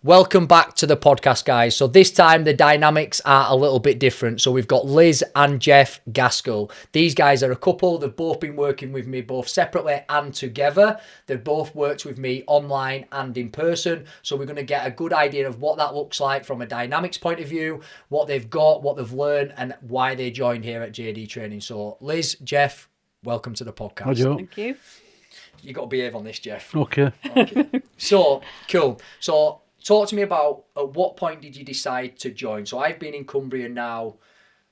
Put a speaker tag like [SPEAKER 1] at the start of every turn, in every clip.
[SPEAKER 1] Welcome back to the podcast, guys. So this time the dynamics are a little bit different. So we've got Liz and Jeff Gaskell. These guys are a couple. They've both been working with me both separately and together. They've both worked with me online and in person. So we're going to get a good idea of what that looks like from a dynamics point of view, what they've got, what they've learned, and why they joined here at JD Training. So Liz, Jeff, welcome to the podcast.
[SPEAKER 2] Hi, Joe.
[SPEAKER 3] Thank you.
[SPEAKER 1] You got to behave on this, Jeff.
[SPEAKER 2] Okay.
[SPEAKER 1] So, cool. So, talk to me about at what point did you decide to join? So I've been in Cumbria now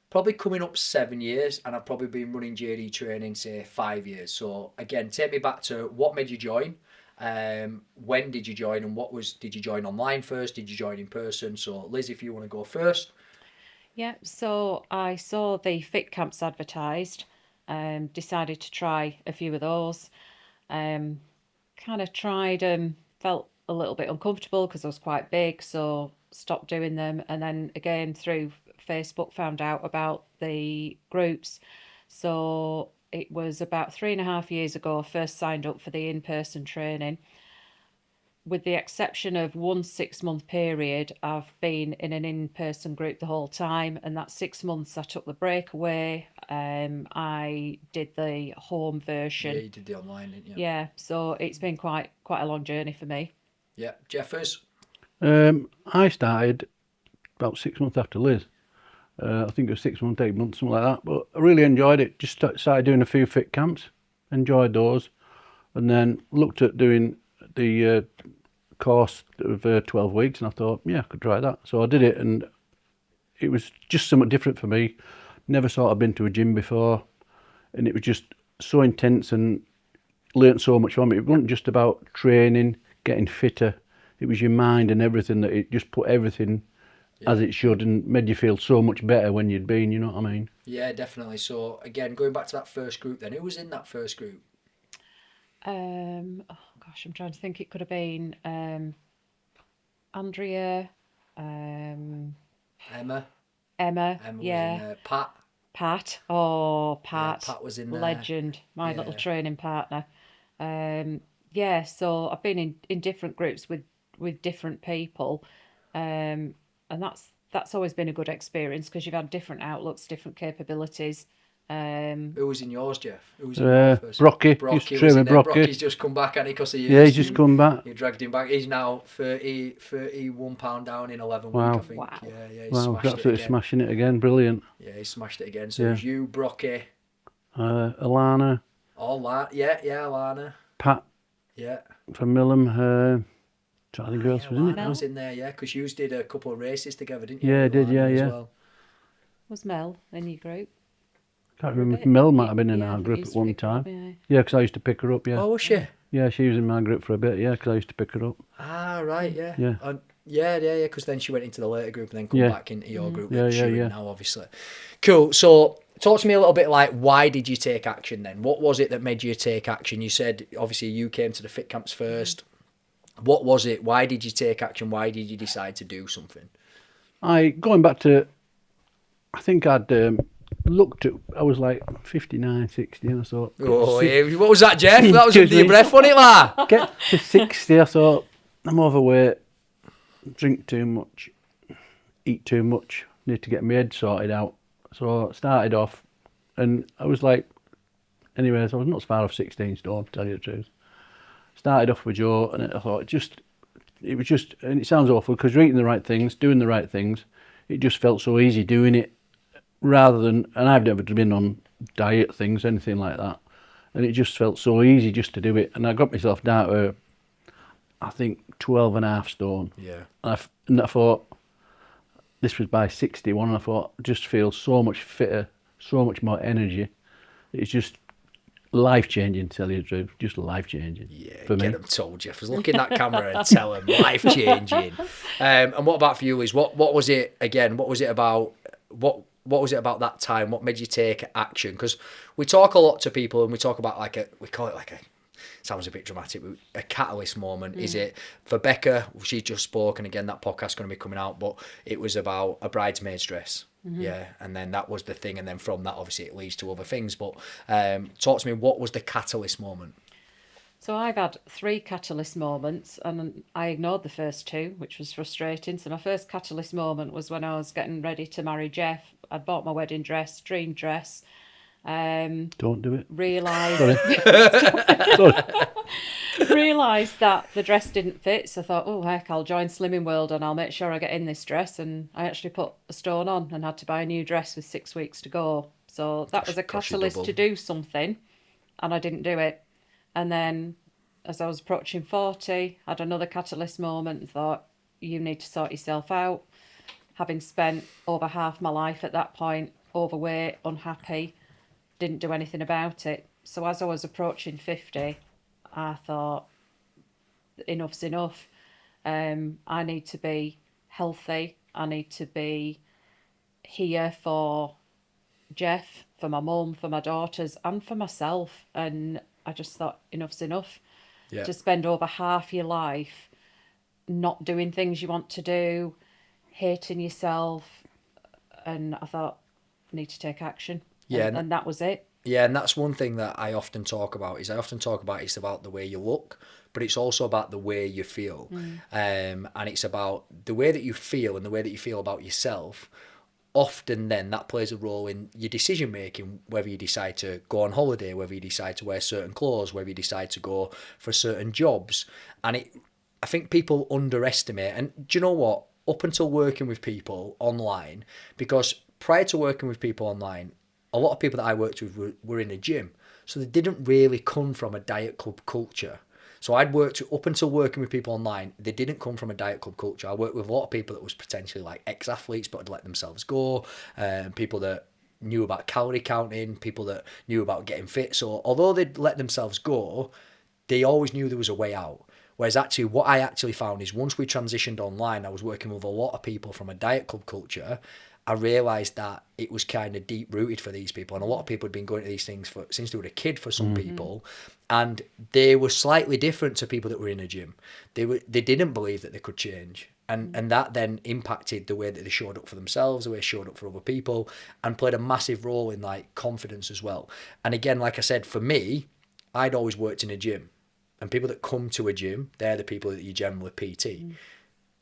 [SPEAKER 1] probably coming up 7 years, and I've probably been running JD Training, say, 5 years. So again, take me back to what made you join, when did you join, and did you join online first, did you join in person? So Liz, if you want to go first.
[SPEAKER 3] Yeah, so I saw the fit camps advertised, decided to try a few of those, kind of tried, felt a little bit uncomfortable because I was quite big, so stopped doing them. And then again through Facebook found out about the groups. So it was about 3.5 years ago I first signed up for the in-person training. With the exception of 1 6-month period, I've been in an in-person group the whole time, and that 6 months I took the break away. I did the home version.
[SPEAKER 1] Yeah, you did the online, didn't you?
[SPEAKER 3] Yeah, so it's been quite a long journey for me.
[SPEAKER 1] Yeah, Jeffers.
[SPEAKER 2] I started about 6 months after Liz. I think it was 6 months, 8 months, something like that. But I really enjoyed it. Just started doing a few fit camps, enjoyed those, and then looked at doing the course of 12 weeks, and I thought, yeah, I could try that. So I did it, and it was just somewhat different for me. Never sort of been to a gym before, and it was just so intense and learnt so much from it. It wasn't just about training, getting fitter. It was your mind and everything, that it just put everything as it should and made you feel so much better when you'd been, you know what I mean?
[SPEAKER 1] Yeah, definitely. So again, going back to that first group then, who was in that first group?
[SPEAKER 3] Oh gosh, I'm trying to think. It could have been Andrea,
[SPEAKER 1] Emma.
[SPEAKER 3] Emma,
[SPEAKER 1] Was
[SPEAKER 3] yeah,
[SPEAKER 1] in there. Pat.
[SPEAKER 3] Pat. Oh,
[SPEAKER 1] Yeah,
[SPEAKER 3] Pat,
[SPEAKER 1] Pat was in there.
[SPEAKER 3] legend, my little
[SPEAKER 1] Yeah.
[SPEAKER 3] training partner. Yeah, so I've been in different groups with different people, and that's always been a good experience because you've had different outlooks, different capabilities.
[SPEAKER 1] Who was in yours, Jeff? Who was in your first?
[SPEAKER 2] Brocky. Used to
[SPEAKER 1] Brocky
[SPEAKER 2] train
[SPEAKER 1] was in
[SPEAKER 2] with
[SPEAKER 1] there.
[SPEAKER 2] Brocky.
[SPEAKER 1] Brocky's just come back, and because
[SPEAKER 2] Yeah, he's just come back.
[SPEAKER 1] You dragged him back. He's now 31 pound down in 11
[SPEAKER 2] Wow.
[SPEAKER 1] weeks, I think.
[SPEAKER 3] Wow.
[SPEAKER 1] Yeah, he's
[SPEAKER 2] Wow,
[SPEAKER 1] smashed it
[SPEAKER 2] absolutely
[SPEAKER 1] again.
[SPEAKER 2] smashing it again. Brilliant.
[SPEAKER 1] Yeah, he smashed it again. So
[SPEAKER 2] Yeah.
[SPEAKER 1] it was you, Brocky,
[SPEAKER 2] Alana,
[SPEAKER 1] all that. Yeah, Alana.
[SPEAKER 2] Pat
[SPEAKER 1] Yeah.
[SPEAKER 2] from Millham. I think who else was in it?
[SPEAKER 1] Alana was in there, yeah, because you did a couple of races together, didn't you?
[SPEAKER 2] Yeah, I did,
[SPEAKER 1] Alana
[SPEAKER 2] yeah,
[SPEAKER 1] as
[SPEAKER 2] yeah.
[SPEAKER 1] well.
[SPEAKER 3] Was Mel in your group?
[SPEAKER 2] Can't
[SPEAKER 3] For a
[SPEAKER 2] remember.
[SPEAKER 3] bit?
[SPEAKER 2] Mel might have been in
[SPEAKER 3] Yeah, I
[SPEAKER 2] our
[SPEAKER 3] think
[SPEAKER 2] group
[SPEAKER 3] you
[SPEAKER 2] at
[SPEAKER 3] used to
[SPEAKER 2] one
[SPEAKER 3] pick her up,
[SPEAKER 2] time. Yeah, because I used to pick her up, yeah.
[SPEAKER 1] Oh, was she?
[SPEAKER 2] Yeah, she was in my group for a bit, yeah, because I used to pick her up.
[SPEAKER 1] Ah, right, yeah.
[SPEAKER 2] Yeah.
[SPEAKER 1] Yeah, because then she went into the later group and then come
[SPEAKER 2] Yeah.
[SPEAKER 1] back into your group,
[SPEAKER 2] Yeah,
[SPEAKER 1] which
[SPEAKER 2] yeah,
[SPEAKER 1] you're in
[SPEAKER 2] yeah.
[SPEAKER 1] now, obviously. Cool. So, talk to me a little bit like, why did you take action then? What was it that made you take action? You said, obviously, you came to the fit camps first. What was it? Why did you take action? Why did you decide to do something?
[SPEAKER 2] Going back to, I think I'd looked at, I was like 59, 60, and I thought,
[SPEAKER 1] Oh, yeah. What was that, Jeff? That was under your breath, wasn't it, la?
[SPEAKER 2] get to 60, I thought, I'm overweight, drink too much, eat too much, need to get my head sorted out. So I started off, and I was like, anyways, I was not as far off 16 stone, to tell you the truth. Started off with Joe, and I thought, it was just, and it sounds awful, because you're eating the right things, doing the right things, it just felt so easy doing it, rather than, and I've never been on diet things, anything like that, and it just felt so easy just to do it, and I got myself down to, I think, 12.5 stone.
[SPEAKER 1] Yeah.
[SPEAKER 2] And I thought, this was by 61, and I thought, I just feel so much fitter, so much more energy. It's just life-changing, to tell you the truth, just life-changing.
[SPEAKER 1] Yeah,
[SPEAKER 2] for me.
[SPEAKER 1] get them told, Jeff. Look in that camera and tell them, life-changing. And what about for you, Liz? What was it, again, what was it about, what was it about that time? What made you take action? Because we talk a lot to people, and we talk about we call it like a, sounds a bit dramatic, but a catalyst moment. Is it for Becca? She just spoke, and again, that podcast's going to be coming out, but it was about a bridesmaid's dress. Yeah, and then that was the thing, and then from that, obviously, it leads to other things. But talk to me, what was the catalyst moment?
[SPEAKER 3] So I've had 3 catalyst moments, and I ignored the first 2, which was frustrating. So my first catalyst moment was when I was getting ready to marry Jeff. I'd bought my wedding dress, dream dress.
[SPEAKER 2] Don't do it.
[SPEAKER 3] Realised
[SPEAKER 2] Sorry.
[SPEAKER 3] realised that the dress didn't fit. So I thought, oh heck, I'll join Slimming World and I'll make sure I get in this dress. And I actually put a stone on and had to buy a new dress with 6 weeks to go. So that was a
[SPEAKER 1] Gosh, you
[SPEAKER 3] catalyst
[SPEAKER 1] double.
[SPEAKER 3] to do something, and I didn't do it. And then as I was approaching 40, I had another catalyst moment and thought, you need to sort yourself out. Having spent over half my life at that point overweight, unhappy, didn't do anything about it. So as I was approaching 50, I thought, enough's enough. I need to be healthy. I need to be here for Jeff, for my mum, for my daughters, and for myself. And I just thought, enough's enough.
[SPEAKER 1] Yeah.
[SPEAKER 3] To spend over half your life not doing things you want to do, hating yourself. And I thought, I need to take action.
[SPEAKER 1] Yeah,
[SPEAKER 3] And that was it.
[SPEAKER 1] Yeah, and that's one thing that I often talk about. It's about the way you look, but it's also about the way you feel. And it's about the way that you feel and the way that you feel about yourself. Often then that plays a role in your decision making, whether you decide to go on holiday, whether you decide to wear certain clothes, whether you decide to go for certain jobs. And I think people underestimate, and do you know what? Up until working with people online, because prior to working with people online, a lot of people that I worked with were in a gym. So they didn't really come from a diet club culture. So up until working with people online, they didn't come from a diet club culture. I worked with a lot of people that was potentially like ex-athletes but had let themselves go, people that knew about calorie counting, people that knew about getting fit. So although they'd let themselves go, they always knew there was a way out. Whereas actually what I actually found is once we transitioned online, I was working with a lot of people from a diet club culture. I realised that it was kind of deep rooted for these people, and a lot of people had been going to these things since they were a kid for some people, and they were slightly different to people that were in a gym. They didn't believe that they could change, and that then impacted the way that they showed up for themselves, the way they showed up for other people, and played a massive role in like confidence as well. And again, like I said, for me, I'd always worked in a gym, and people that come to a gym, they're the people that you generally PT,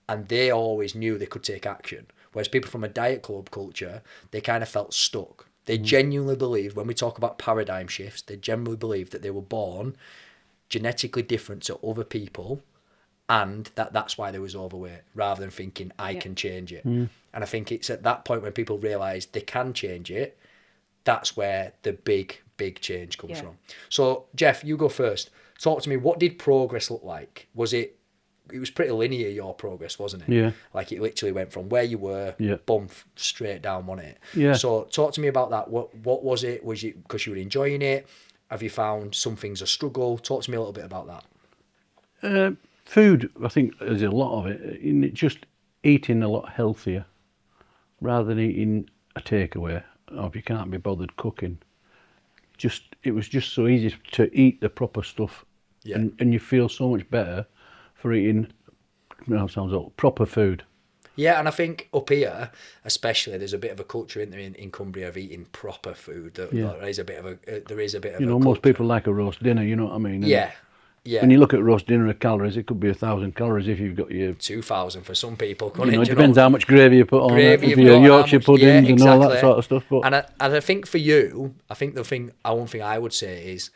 [SPEAKER 1] and they always knew they could take action. Whereas people from a diet club culture, they kind of felt stuck. They genuinely believed, when we talk about paradigm shifts, they generally believed that they were born genetically different to other people, and that's why they was overweight, rather than thinking, I can change it. And I think it's at that point when people realise they can change it, that's where the big change comes from. So, Jeff, you go first. Talk to me, what did progress look like? It was pretty linear, your progress, wasn't it?
[SPEAKER 2] Yeah.
[SPEAKER 1] Like it literally went from where you were, boom, straight down, wasn't it?
[SPEAKER 2] Yeah.
[SPEAKER 1] So talk to me about that. What was it? Was it because you were enjoying it? Have you found some things a struggle? Talk to me a little bit about that.
[SPEAKER 2] Food, I think there's a lot of it. In just eating a lot healthier rather than eating a takeaway, or if you can't be bothered cooking. It was just so easy to eat the proper stuff, and you feel so much better for eating, sounds old, proper food.
[SPEAKER 1] Yeah, and I think up here, especially, there's a bit of a culture in Cumbria of eating proper food. There is a bit of a.
[SPEAKER 2] You know, most people like a roast dinner. You know what I mean? And
[SPEAKER 1] yeah.
[SPEAKER 2] When you look at roast dinner of calories, it could be 1,000 calories if you've got your
[SPEAKER 1] 2,000 for some people.
[SPEAKER 2] It depends how much gravy you put on it, for your Yorkshire puddings and all that sort of stuff. But
[SPEAKER 1] and I think for you, I think one thing I would say is,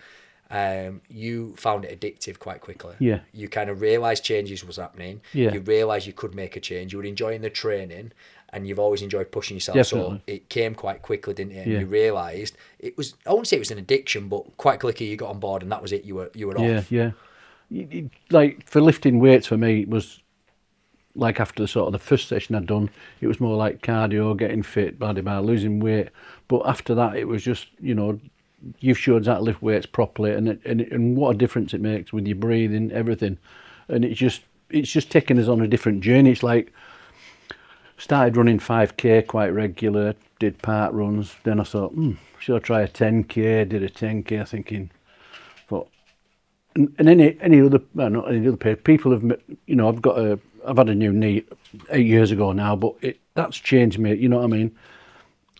[SPEAKER 1] you found it addictive quite quickly.
[SPEAKER 2] Yeah.
[SPEAKER 1] You kind of realised changes was happening.
[SPEAKER 2] Yeah.
[SPEAKER 1] You realised you could make a change. You were enjoying the training, and you've always enjoyed pushing yourself.
[SPEAKER 2] Definitely.
[SPEAKER 1] So it came quite quickly, didn't it? And you realised it was, I wouldn't say it was an addiction, but quite quickly you got on board, and that was it. You were off.
[SPEAKER 2] Yeah. Like for lifting weights for me, it was like after the first session I'd done, it was more like cardio, getting fit, losing weight. But after that, it was just, you've showed how to lift weights properly, and what a difference it makes with your breathing, everything. And it's just taking us on a different journey. It's like, started running 5k quite regular, did part runs. Then I thought, should I try a 10k? Did a 10k, thinking, and any other, well, not any other people have, I've had a new knee 8 years ago now, but that's changed me. You know what I mean?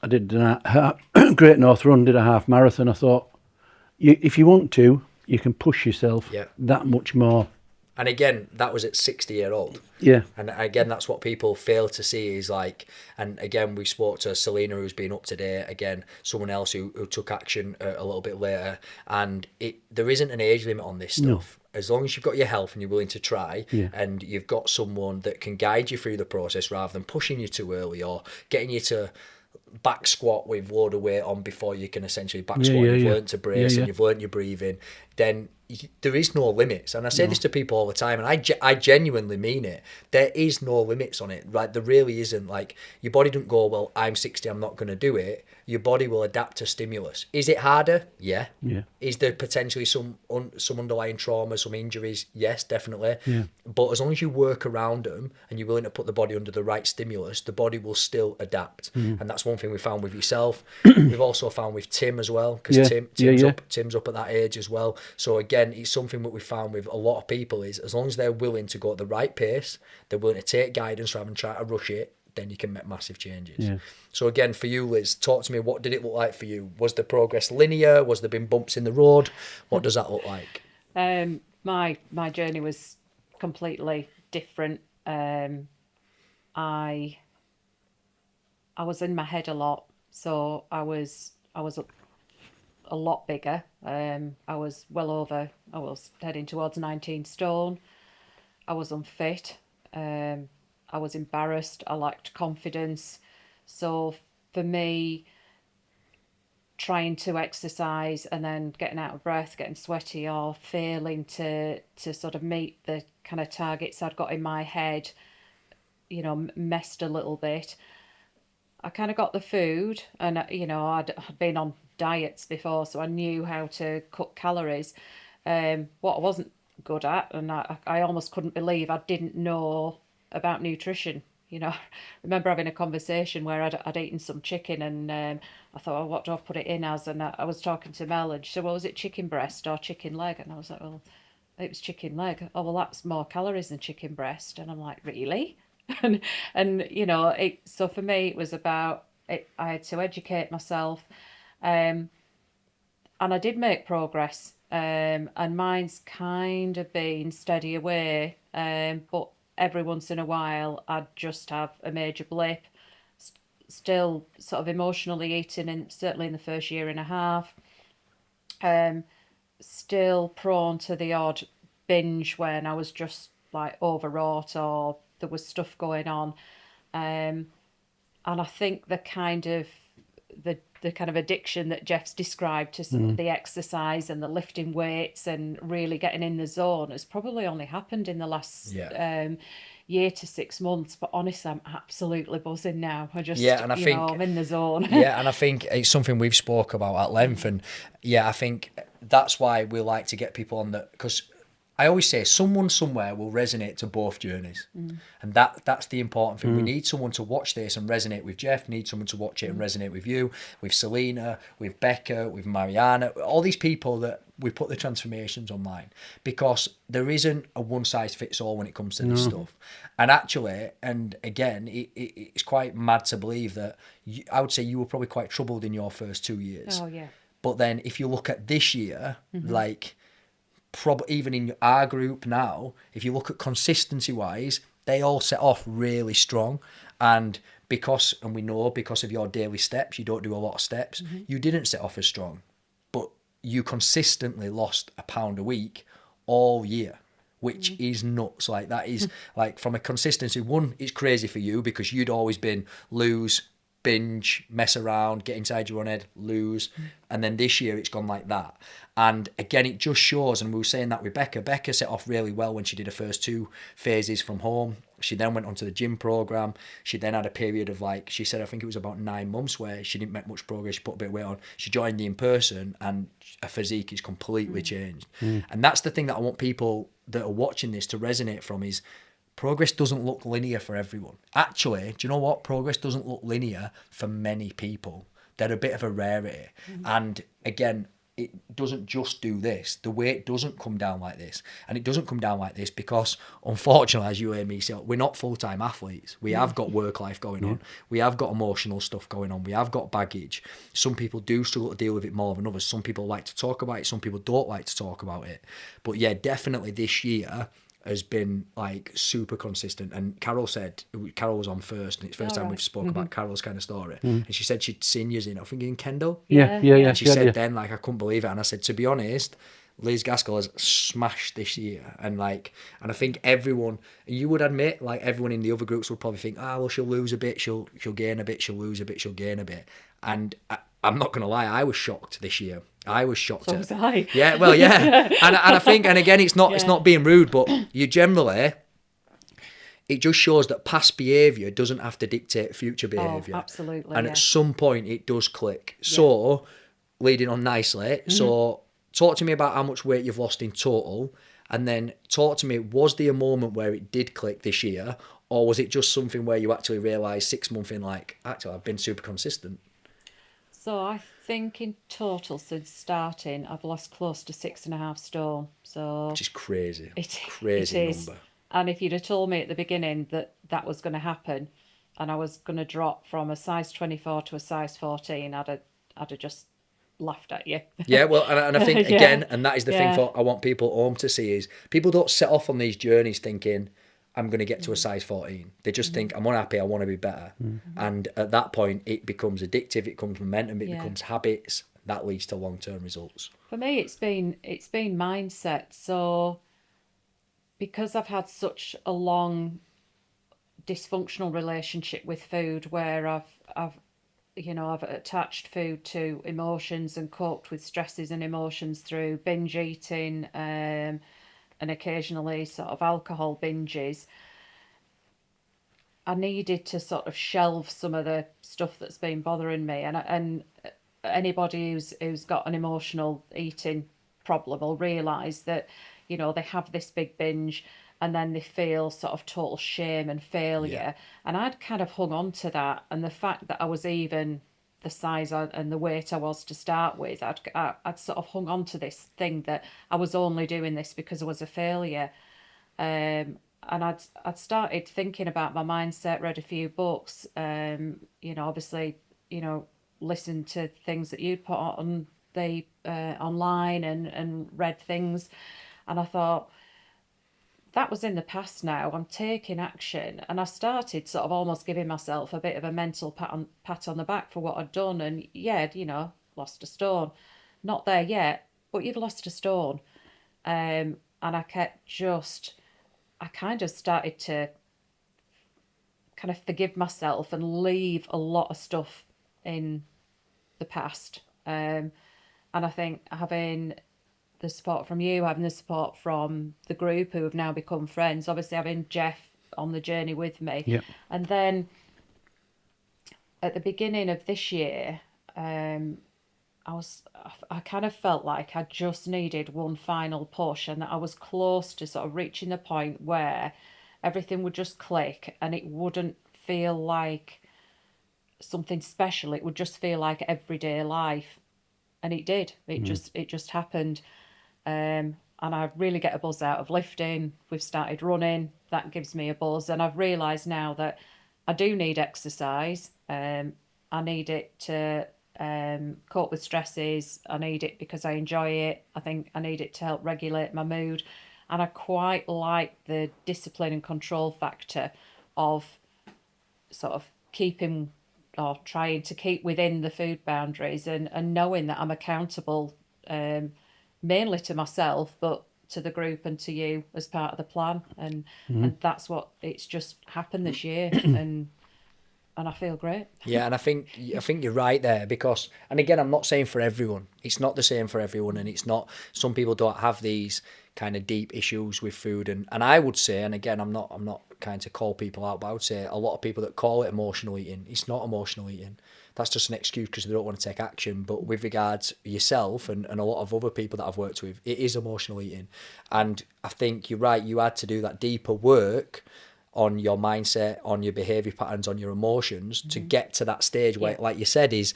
[SPEAKER 2] I did a Great North Run, did a half marathon. I thought, if you want to, you can push yourself
[SPEAKER 1] Yeah.
[SPEAKER 2] that much more.
[SPEAKER 1] And again, that was at 60-year-old.
[SPEAKER 2] Yeah.
[SPEAKER 1] And again, that's what people fail to see is like, and again, we spoke to Selena, who's been up to date, again, someone else who took action a little bit later. And there isn't an age limit on this stuff.
[SPEAKER 2] No.
[SPEAKER 1] As long as you've got your health and you're willing to try,
[SPEAKER 2] Yeah.
[SPEAKER 1] and you've got someone that can guide you through the process rather than pushing you too early or getting you to back squat with load of weight on before you can essentially back squat and you've learned to brace and you've learned your breathing, then there is no limits. And I say this to people all the time, and I genuinely mean it. There is no limits on it. Like, there really isn't. Like, your body doesn't go, well, I'm 60, I'm not going to do it. Your body will adapt to stimulus. Is it harder? Yeah. Is there potentially some underlying trauma, some injuries? Yes, definitely. But as long as you work around them and you're willing to put the body under the right stimulus, the body will still adapt. And that's one thing we found with yourself. We've also found with Tim as well, because Tim's up at that age as well. So again, it's something that we found with a lot of people is as long as they're willing to go at the right pace, they're willing to take guidance rather than try to rush it, then you can make massive changes. So again, for you, Liz, talk to me. What did it look like for you? Was the progress linear? Was there been bumps in the road? What does that look like?
[SPEAKER 3] My journey was completely different. I was in my head a lot, so I was a lot bigger. I was heading towards 19 stone. I was unfit. I was embarrassed. I lacked confidence. So for me, trying to exercise and then getting out of breath, getting sweaty, or failing to sort of meet the kind of targets I'd got in my head, messed a little bit. I kind of got the food, and I'd been on diets before, so I knew how to cut calories. What I wasn't good at, and I almost couldn't believe I didn't know about nutrition. I remember having a conversation where I'd eaten some chicken, and I thought, what do I put it in as? And I was talking to Mel, and she said, well, was it chicken breast or chicken leg? And I was like, well, it was chicken leg. Oh, well, that's more calories than chicken breast. And I'm like, really? and so for me, it was about it. I had to educate myself, and I did make progress. And mine's kind of been steady away, but every once in a while I'd just have a major blip. Still sort of emotionally eating, and certainly in the first year and a half. Still prone to the odd binge when I was just like overwrought or there was stuff going on. And I think the kind of addiction that Jeff's described to some of the exercise and the lifting weights and really getting in the zone has probably only happened in the last year to 6 months. But honestly, I'm absolutely buzzing now. I just, I think I'm in the zone.
[SPEAKER 1] And I think it's something we've spoke about at length. And I think that's why we like to get people on because I always say someone somewhere will resonate to both journeys. And that's the important thing. We need someone to watch this and resonate with Jeff, need someone to watch it and resonate with you, with Selena, with Becca, with Mariana, all these people that we put the transformations online, because there isn't a one size fits all when it comes to this stuff. And actually, and again, it's quite mad to believe that I would say you were probably quite troubled in your first 2 years.
[SPEAKER 3] Oh, yeah.
[SPEAKER 1] But then if you look at this year, like, even in our group now, if you look at consistency wise, they all set off really strong. And we know because of your daily steps, you don't do a lot of steps, you didn't set off as strong, but you consistently lost a pound a week all year, which is nuts. Like, that is like, from a consistency, one, it's crazy for you because you'd always been lose, binge, mess around, get inside your own head, lose. And then this year it's gone like that. And again, it just shows, and we were saying that with Becca. Becca set off really well when she did her first 2 phases from home. She then went onto the gym program. She then had a period of, like, she said, I think it was about 9 months where she didn't make much progress. She put a bit of weight on. She joined the in-person and her physique is completely changed. And that's the thing that I want people that are watching this to resonate from is progress doesn't look linear for everyone. Actually, do you know what? Progress doesn't look linear for many people. They're a bit of a rarity. And again, it doesn't just do this. The weight doesn't come down like this. And it doesn't come down like this because, unfortunately, as you hear me say, we're not full-time athletes. We have got work life going on. We have got emotional stuff going on. We have got baggage. Some people do struggle to deal with it more than others. Some people like to talk about it. Some people don't like to talk about it. But yeah, definitely this year has been like super consistent. And Carol was on first, and it's the first time we've spoke about Carol's kind of story. And she said she'd seen you in, I think, in Kendall.
[SPEAKER 2] Yeah.
[SPEAKER 1] And she said then, like, I couldn't believe it. And I said, to be honest, Liz Gaskell has smashed this year. And I think everyone, you would admit, like everyone in the other groups would probably think, well, she'll lose a bit, she'll gain a bit, she'll lose a bit, she'll gain a bit. And I'm not going to lie, I was shocked this year. I was shocked.
[SPEAKER 3] So was I.
[SPEAKER 1] Yeah, well, yeah. and I think, and again, it's not being rude, but you generally, it just shows that past behaviour doesn't have to dictate future behaviour.
[SPEAKER 3] Oh, absolutely.
[SPEAKER 1] And at some point, it does click. So, leading on nicely, so talk to me about how much weight you've lost in total, and then talk to me, was there a moment where it did click this year, or was it just something where you actually realised 6 months in, like, actually, I've been super consistent?
[SPEAKER 3] So I think in total since starting, I've lost close to 6.5 stone. So
[SPEAKER 1] Which is crazy.
[SPEAKER 3] It is.
[SPEAKER 1] Number.
[SPEAKER 3] And if you'd have told me at the beginning that was going to happen, and I was going to drop from a size 24 to a size 14, I'd have just laughed at you.
[SPEAKER 1] Yeah, well, and I think, again, and that is the thing I want people at home to see is people don't set off on these journeys thinking, I'm going to get to a size 14. They just think, I'm unhappy, I want to be better. And at that point, it becomes addictive, it becomes momentum, it becomes habits. That leads to long-term results.
[SPEAKER 3] For me, it's been mindset. So because I've had such a long dysfunctional relationship with food, where I've attached food to emotions and coped with stresses and emotions through binge eating, and occasionally sort of alcohol binges, I needed to sort of shelve some of the stuff that's been bothering me. And anybody who's got an emotional eating problem will realise that, they have this big binge and then they feel sort of total shame and failure. And I'd kind of hung on to that. And the fact that I was even the size and the weight I was to start with, I'd sort of hung on to this thing that I was only doing this because I was a failure. And I'd started thinking about my mindset, read a few books, obviously, listened to things that you'd put on the online and read things. And I thought, that was in the past now. I'm taking action. And I started sort of almost giving myself a bit of a mental pat on the back for what I'd done. And lost a stone. Not there yet, but you've lost a stone. And I kind of started to kind of forgive myself and leave a lot of stuff in the past. And I think having the support from you, having the support from the group who have now become friends, obviously having Jeff on the journey with me. And then at the beginning of this year, I kind of felt like I just needed one final push, and that I was close to sort of reaching the point where everything would just click and it wouldn't feel like something special. It would just feel like everyday life. And it did. It just happened. And I really get a buzz out of lifting. We've started running. That gives me a buzz. And I've realised now that I do need exercise. I need it to cope with stresses. I need it because I enjoy it. I think I need it to help regulate my mood. And I quite like the discipline and control factor of sort of keeping or trying to keep within the food boundaries, and knowing that I'm accountable mainly to myself, but to the group and to you as part of the plan. And that's what it's just happened this year. and I feel great.
[SPEAKER 1] Yeah, and I think you're right there, because, and again, I'm not saying for everyone. It's not the same for everyone, and it's not, some people don't have these kind of deep issues with food, and I would say, and again, I'm not kind to call people out, but I would say a lot of people that call it emotional eating, it's not emotional eating. That's just an excuse because they don't want to take action. But with regards yourself and a lot of other people that I've worked with, it is emotional eating. And I think you're right, you had to do that deeper work on your mindset, on your behaviour patterns, on your emotions to get to that stage where, like you said, is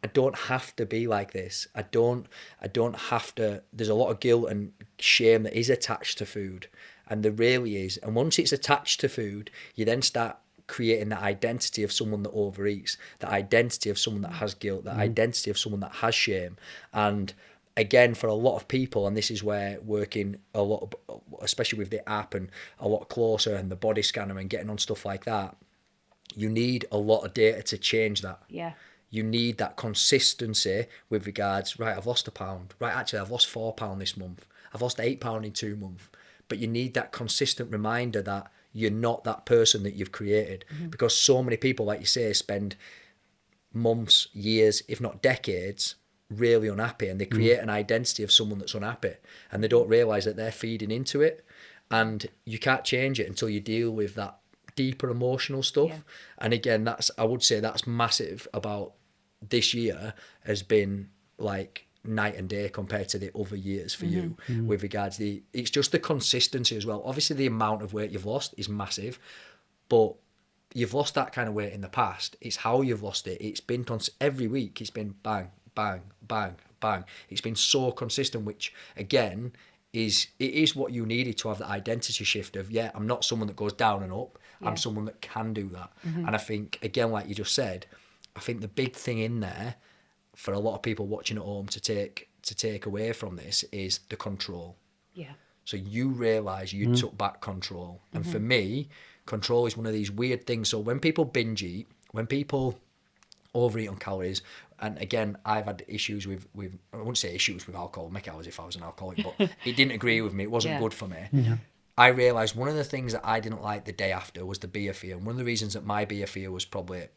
[SPEAKER 1] I don't have to be like this. I don't have to. There's a lot of guilt and shame that is attached to food, and there really is. And once it's attached to food, you then start creating that identity of someone that overeats, that identity of someone that has guilt, that identity of someone that has shame. And again, for a lot of people, and this is where working a lot, especially with the app and a lot closer and the body scanner and getting on stuff like that, you need a lot of data to change that.
[SPEAKER 3] Yeah.
[SPEAKER 1] You need that consistency with regards, right, I've lost £1. Right, actually, I've lost £4 this month. I've lost £8 in 2 months. But you need that consistent reminder that you're not that person that you've created. Because so many people, like you say, spend months, years, if not decades, really unhappy. And they create an identity of someone that's unhappy. And they don't realise that they're feeding into it. And you can't change it until you deal with that deeper emotional stuff.
[SPEAKER 3] Yeah.
[SPEAKER 1] And again, I would say that's massive about this year has been like night and day compared to the other years for you with regards to it's just the consistency as well. Obviously the amount of weight you've lost is massive, but you've lost that kind of weight in the past. It's how you've lost it. It's been every week. It's been bang, bang, bang, bang. It's been so consistent, which again it is what you needed to have that identity shift of, yeah, I'm not someone that goes down and up.
[SPEAKER 3] Yeah.
[SPEAKER 1] I'm someone that can do that. And I think, again, like you just said, I think the big thing in there for a lot of people watching at home to take away from this is the control.
[SPEAKER 3] Yeah.
[SPEAKER 1] So you realise you took back control. And for me, control is one of these weird things. So when people binge eat, when people overeat on calories, and again, I've had issues with I wouldn't say issues with alcohol, make out as if I was an alcoholic, but it didn't agree with me. It wasn't good for me. Yeah. I realised one of the things that I didn't like the day after was the beer fear. And one of the reasons that my beer fear was probably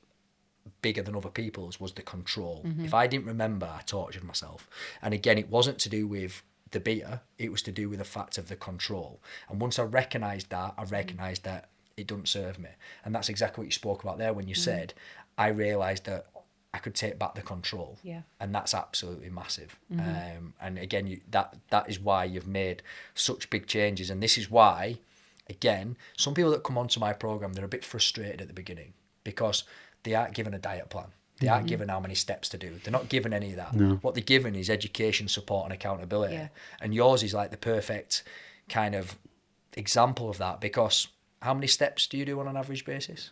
[SPEAKER 1] bigger than other people's was the control. If I didn't remember, I tortured myself. And again, it wasn't to do with the beer, it was to do with the fact of the control. And once I recognised that, I recognised that it doesn't serve me. And that's exactly what you spoke about there when you said, I realised that I could take back the control.
[SPEAKER 3] Yeah.
[SPEAKER 1] And that's absolutely massive. And again, that is why you've made such big changes. And this is why, again, some people that come onto my programme, they're a bit frustrated at the beginning because they aren't given a diet plan. They aren't given how many steps to do. They're not given any of that. No. What they're given is education, support and accountability. Yeah. And yours is like the perfect kind of example of that, because how many steps do you do on an average basis?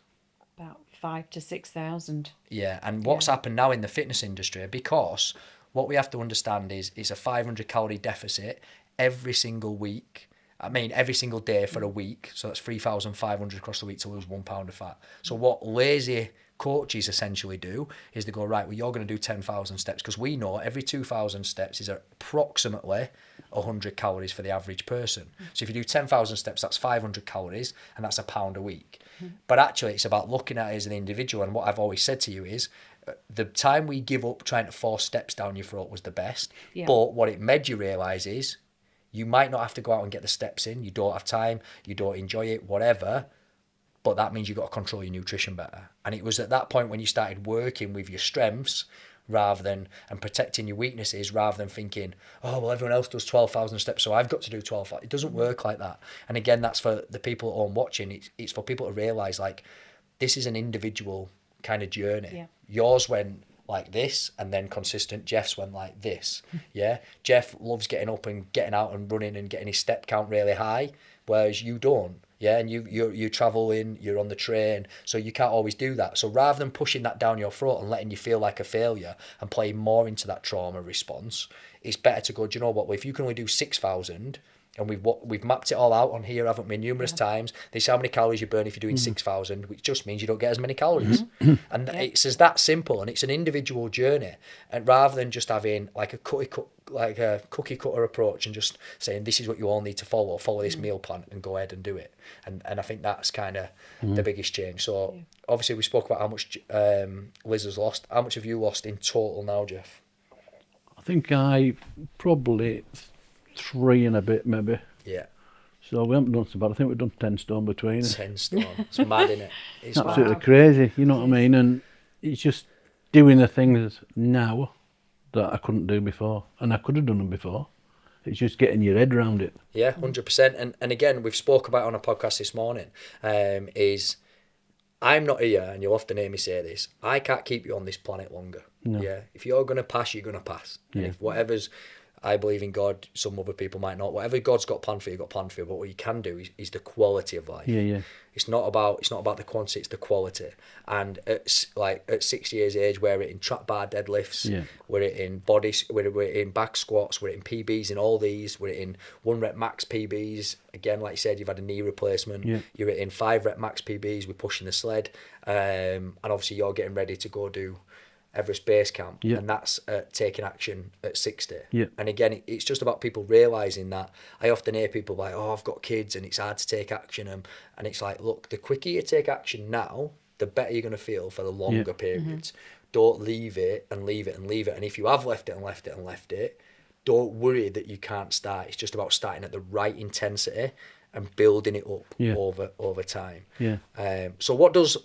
[SPEAKER 3] About 5,000 to 6,000.
[SPEAKER 1] Yeah, and what's happened now in the fitness industry, because what we have to understand is it's a 500 calorie deficit every single week. I mean, every single day for a week. So that's 3,500 across the week to lose 1 pound of fat. So what lazy coaches essentially do is they go, right, well, you're going to do 10,000 steps, because we know every 2,000 steps is approximately 100 calories for the average person. So if you do 10,000 steps, that's 500 calories, and that's £1 a week. But actually, it's about looking at it as an individual. And what I've always said to you is, the time we give up trying to force steps down your throat was the best. Yeah. But what it made you realise is, you might not have to go out and get the steps in. You don't have time. You don't enjoy it, whatever. But that means you've got to control your nutrition better. And it was at that point when you started working with your strengths and protecting your weaknesses, rather than thinking, oh, well, everyone else does 12,000 steps, so I've got to do 12,000. It doesn't work like that. And again, that's for the people at home watching. It's for people to realise, like, this is an individual kind of journey. Yeah. Yours went like this and then consistent. Jeff's went like this. Yeah. Jeff loves getting up and getting out and running and getting his step count really high, whereas you don't. Yeah, and you travel in, you're on the train, so you can't always do that. So rather than pushing that down your throat and letting you feel like a failure and playing more into that trauma response, it's better to go, do you know what, well, if you can only do 6,000, and we've mapped it all out on here, haven't we, numerous times, this is how many calories you burn if you're doing 6,000, which just means you don't get as many calories. And it's as that simple, and it's an individual journey. And rather than just having like a cookie cutter approach and just saying this is what you all need to follow this meal plan and go ahead and do it. And I think that's kind of the biggest change. So obviously we spoke about how much Liz has lost. How much have you lost in total now, Jeff?
[SPEAKER 2] I think I probably 3 and a bit, maybe.
[SPEAKER 1] Yeah.
[SPEAKER 2] So we haven't done so bad. I think we've done 10 stone between us.
[SPEAKER 1] 10 stone. It's mad, isn't it? It's
[SPEAKER 2] absolutely crazy, you know what I mean? And it's just doing the things now that I couldn't do before. And I could have done them before. It's just getting your head around it.
[SPEAKER 1] Yeah, 100%. And again, we've spoke about it on a podcast this morning, is I'm not here, and you'll often hear me say this, I can't keep you on this planet longer.
[SPEAKER 2] No.
[SPEAKER 1] Yeah, if you're going to pass, you're going to pass. And
[SPEAKER 2] Yeah.
[SPEAKER 1] if whatever's, I believe in God, some other people might not. Whatever God's got planned for you, got planned for you. But what you can do is the quality of life.
[SPEAKER 2] Yeah.
[SPEAKER 1] It's not about the quantity, it's the quality. And at 6 years age, we're in trap bar deadlifts,
[SPEAKER 2] Yeah.
[SPEAKER 1] we're in bodies, we're in back squats, we're in PBs in all these, we're in 1 rep max PBs. Again, like you said, you've had a knee replacement.
[SPEAKER 2] Yeah.
[SPEAKER 1] You're in 5 rep max PBs. We're pushing the sled, and obviously you're getting ready to go do Everest Base Camp,
[SPEAKER 2] Yeah.
[SPEAKER 1] and that's taking action at 60.
[SPEAKER 2] Yeah.
[SPEAKER 1] And again, it's just about people realising that. I often hear people like, oh, I've got kids and it's hard to take action. And it's like, look, the quicker you take action now, the better you're going to feel for the longer periods. Don't leave it and leave it and leave it. And if you have left it and left it and left it, don't worry that you can't start. It's just about starting at the right intensity and building it up over time.
[SPEAKER 2] Yeah.
[SPEAKER 1] So what does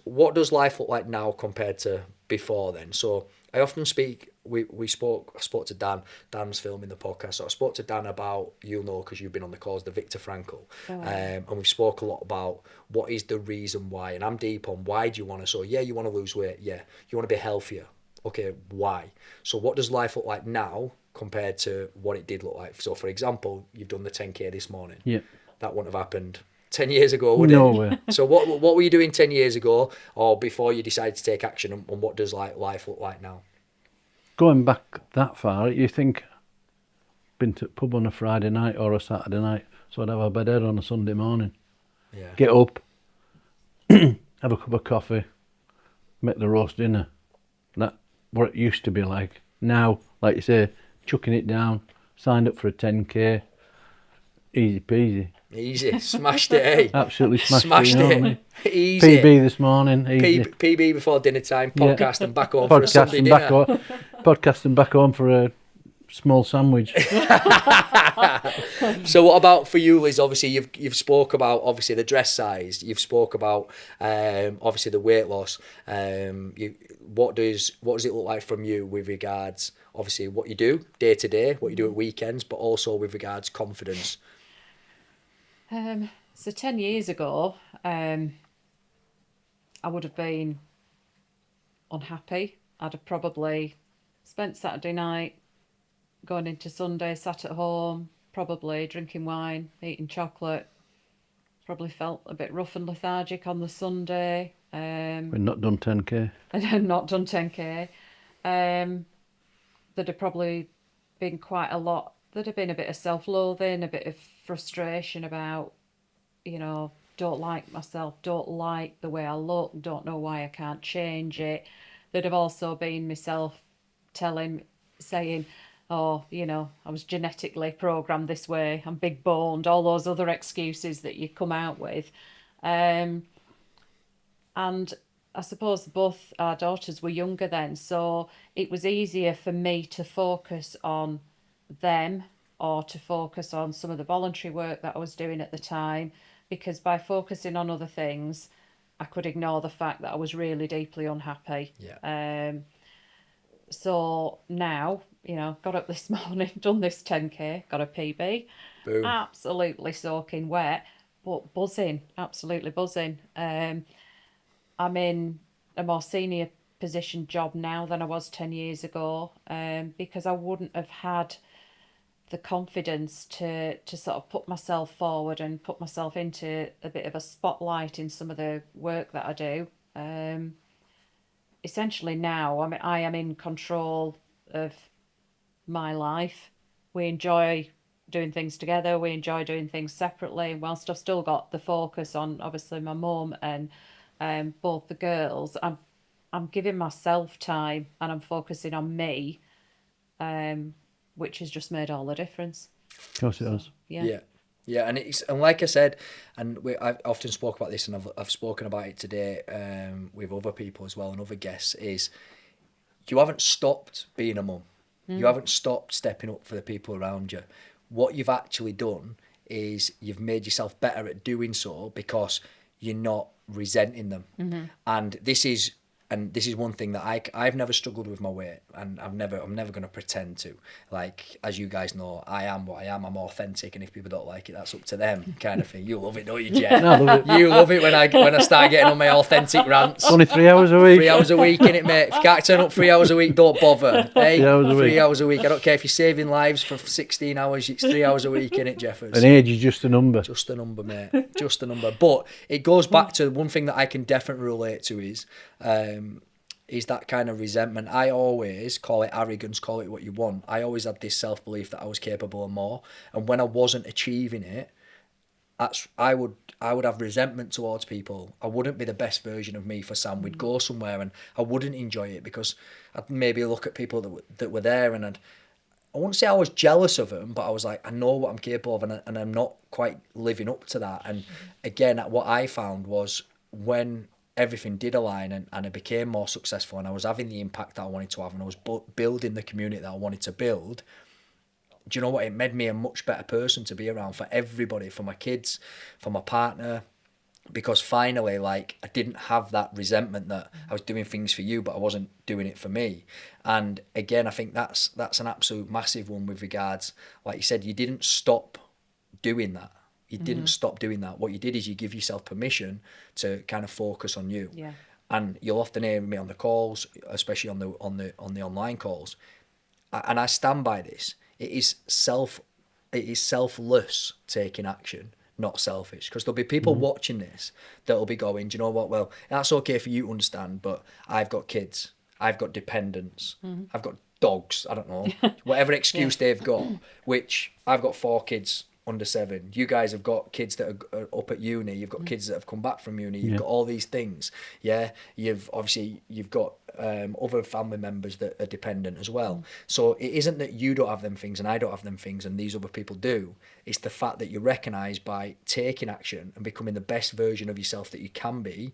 [SPEAKER 1] life look like now compared to before then? So I often speak. I spoke to Dan. Dan's filming the podcast. So I spoke to Dan about, you'll know because you've been on the calls, the Viktor Frankl. And we spoke a lot about what is the reason why. And I'm deep on why do you want to. So yeah, you want to lose weight. Yeah, you want to be healthier. Okay, why? So what does life look like now compared to what it did look like? So for example, you've done the 10K this morning.
[SPEAKER 2] Yeah.
[SPEAKER 1] That wouldn't have happened 10 years ago, would it?
[SPEAKER 2] No way.
[SPEAKER 1] So what were you doing 10 years ago or before you decided to take action, and what does life look like now?
[SPEAKER 2] Going back that far, you think, been to the pub on a Friday night or a Saturday night, so I'd have a bedhead on a Sunday morning.
[SPEAKER 1] Yeah.
[SPEAKER 2] Get up, have a cup of coffee, make the roast dinner. That what it used to be like. Now, like you say, chucking it down, signed up for a 10K, easy peasy.
[SPEAKER 1] Easy. Smashed it, eh?
[SPEAKER 2] Absolutely smashed
[SPEAKER 1] Smashed
[SPEAKER 2] it. You know
[SPEAKER 1] it.
[SPEAKER 2] what I mean?
[SPEAKER 1] Easy.
[SPEAKER 2] PB this morning, easy.
[SPEAKER 1] PB before dinner time,
[SPEAKER 2] Yeah.
[SPEAKER 1] podcast and back home for a Sunday dinner.
[SPEAKER 2] Podcast and back home for a small sandwich.
[SPEAKER 1] So what about for you, Liz? Obviously you've spoke about obviously the dress size, you've spoke about obviously the weight loss. What does it look like from you with regards obviously what you do day to day, what you do at weekends, but also with regards confidence?
[SPEAKER 3] So 10 years ago, I would have been unhappy. I'd have probably spent Saturday night going into Sunday, sat at home, probably drinking wine, eating chocolate. Probably felt a bit rough and lethargic on the Sunday.
[SPEAKER 2] We're not done 10K.
[SPEAKER 3] And not done 10K. There'd have probably been quite a lot. There'd have been a bit of self-loathing, a bit of frustration about, don't like myself, don't like the way I look, don't know why I can't change it. There'd have also been myself saying, oh, I was genetically programmed this way, I'm big boned, all those other excuses that you come out with. And I suppose both our daughters were younger then, so it was easier for me to focus on them or to focus on some of the voluntary work that I was doing at the time, because by focusing on other things, I could ignore the fact that I was really deeply unhappy.
[SPEAKER 1] Yeah.
[SPEAKER 3] So now, got up this morning, done this 10K, got a PB.
[SPEAKER 1] Boom.
[SPEAKER 3] Absolutely soaking wet, but buzzing, absolutely buzzing. I'm in a more senior position job now than I was 10 years ago, because I wouldn't have had the confidence to sort of put myself forward and put myself into a bit of a spotlight in some of the work that I do. Essentially now, I am in control of my life. We enjoy doing things together. We enjoy doing things separately. Whilst I've still got the focus on obviously my mum and both the girls, I'm giving myself time and I'm focusing on me, which has just made all the difference.
[SPEAKER 2] Of course it does.
[SPEAKER 3] Yeah.
[SPEAKER 1] Yeah, and like I said, and I've often spoke about this, and I've spoken about it today with other people as well and other guests. Is you haven't stopped being a mum, you haven't stopped stepping up for the people around you. What you've actually done is you've made yourself better at doing so because you're not resenting them. And this is and this is one thing that I've never struggled with my weight, and I'm never going to pretend to. Like, as you guys know, I am what I am. I'm authentic, and if people don't like it, that's up to them, kind of thing. You love it, don't you, Jeff?
[SPEAKER 2] No, I love it.
[SPEAKER 1] You love it when I start getting on my authentic rants.
[SPEAKER 2] Only 3 hours a week.
[SPEAKER 1] 3 hours a week, innit, mate? If you can't turn up 3 hours a week, don't bother. Hey,
[SPEAKER 2] 3 hours a
[SPEAKER 1] 3
[SPEAKER 2] week.
[SPEAKER 1] hours a week. I don't care if you're saving lives for 16 hours. It's 3 hours a week, innit, Jeffers?
[SPEAKER 2] An age is just a number.
[SPEAKER 1] Just a number, mate. Just a number. But it goes back to one thing that I can definitely relate to is that kind of resentment. I always call it arrogance, call it what you want. I always had this self-belief that I was capable of more. And when I wasn't achieving it, I would have resentment towards people. I wouldn't be the best version of me for Sam. We'd go somewhere and I wouldn't enjoy it because I'd maybe look at people that were there and I wouldn't say I was jealous of them, but I was like, I know what I'm capable of and I'm not quite living up to that. And again, what I found was when everything did align and I became more successful and I was having the impact that I wanted to have and I was building the community that I wanted to build, do you know what? It made me a much better person to be around for everybody, for my kids, for my partner, because finally, like, I didn't have that resentment that I was doing things for you, but I wasn't doing it for me. And again, I think that's an absolute massive one with regards, like you said, you didn't stop doing that. You didn't stop doing that. What you did is you give yourself permission to kind of focus on you.
[SPEAKER 3] Yeah.
[SPEAKER 1] And you'll often hear me on the calls, especially on the online calls. And I stand by this. It is selfless taking action, not selfish. Because there'll be people watching this that'll be going, do you know what? Well, that's okay for you to understand, but I've got kids, I've got dependents, I've got dogs, I don't know, whatever excuse they've got, which I've got 4 kids under 7. You guys have got kids that are up at uni. You've got kids that have come back from uni. You've got all these things. Yeah, you've got other family members that are dependent as well. So it isn't that you don't have them things and I don't have them things and these other people do. It's the fact that you recognise by taking action and becoming the best version of yourself that you can be,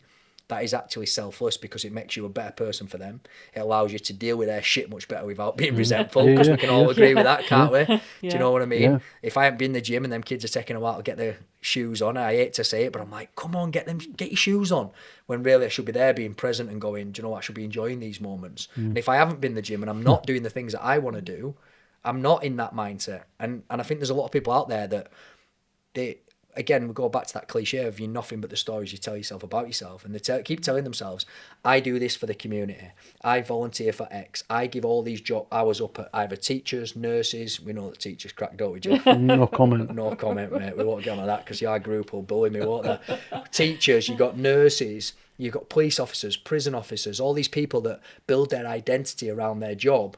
[SPEAKER 1] that is actually selfless because it makes you a better person for them. It allows you to deal with their shit much better without being resentful, because we can all agree with that, can't we? Do you know what I mean? Yeah. If I haven't been in the gym and them kids are taking a while to get their shoes on, I hate to say it, but I'm like, come on, get your shoes on. When really I should be there being present and going, do you know what, I should be enjoying these moments. And if I haven't been in the gym and I'm not doing the things that I want to do, I'm not in that mindset. And I think there's a lot of people out there that again, we go back to that cliche of you're nothing but the stories you tell yourself about yourself. And they keep telling themselves, I do this for the community. I volunteer for X. I give all these job hours up at either teachers, nurses. We know that teachers crack, don't we, Jeff?
[SPEAKER 2] No comment.
[SPEAKER 1] No comment, mate. We won't get on that because your group will bully me, won't they? Teachers, you've got nurses, you've got police officers, prison officers, all these people that build their identity around their job.